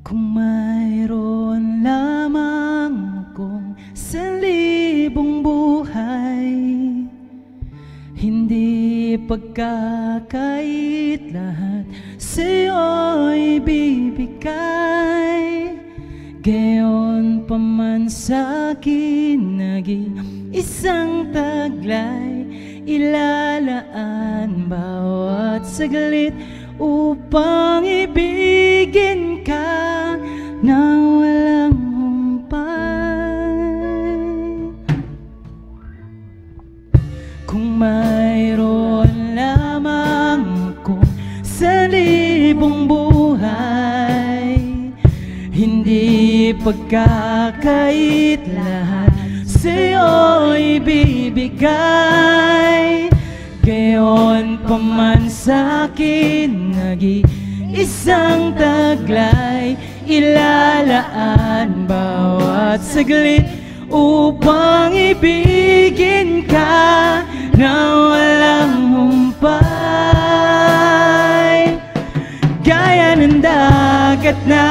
Kung mayroon lamang akong 1,000 buhay, hindi pagkakait lahat sa'yo'y bibigay. Gayon pa man sa'kin naging isang taglay, ilalaan bawat saglit upang ibigin ka nang walang humpay. Kung mayroon lamang akong 1,000 buhay, hindi pagkakait lahat sa'yo'y bibigay. Gayon pa man sa'kin naging isang taglay, ilalaan bawat saglit upang ibigin ka nang walang humpay. Gaya ng dagat na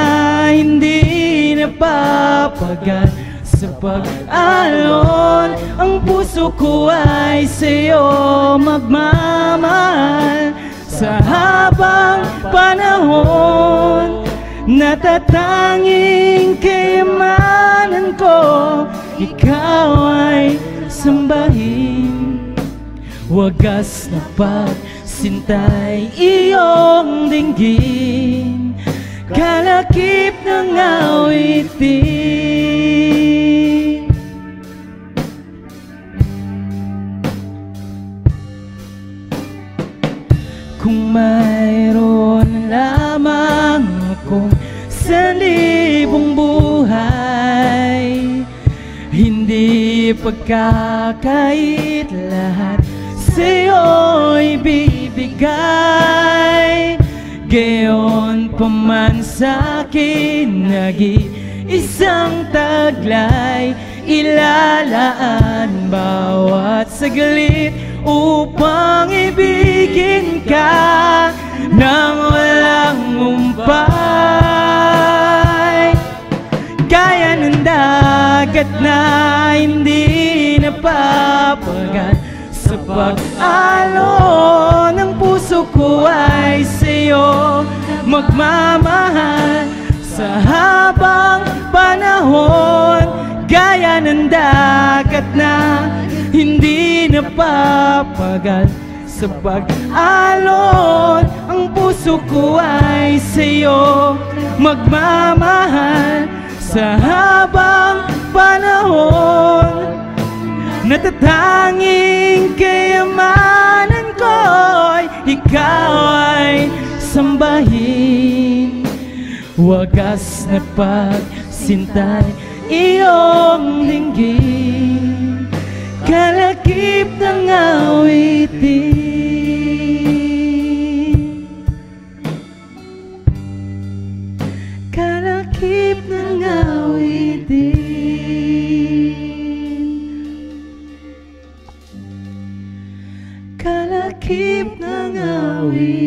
hindi napapagat sa pag-alon, ang puso ko ay sa'yo magmamahal. Sa habang panahon, natatanging kayamanan ko, ikaw ay sambahin. Wagas na pagsintay iyong dinggin, kalakip ng awitin. Kung mayroon lamang akong 1,000 buhay, hindi pagkakait lahat sa'yo'y bibigay. Gayon pa man sa'kin naging isang taglay, ilalaan bawat saglit upang ibigin ka nang walang humpay. Gaya ng dagat na hindi napapagat sa pag-alon, ang puso ko ay sa'yo magmamahal. Sa habang panahon, gaya ng dagat na hindi napapagal sa pag-alon, ang puso ko ay sa'yo magmamahal. Sa habang panahon, natatanging kayamanan ko'y ikaw ay sambahin. Wagas na pagsintay iyong dinggin, kalakip ng awitin. Kalakip ng awitin. Kalakip ng awitin.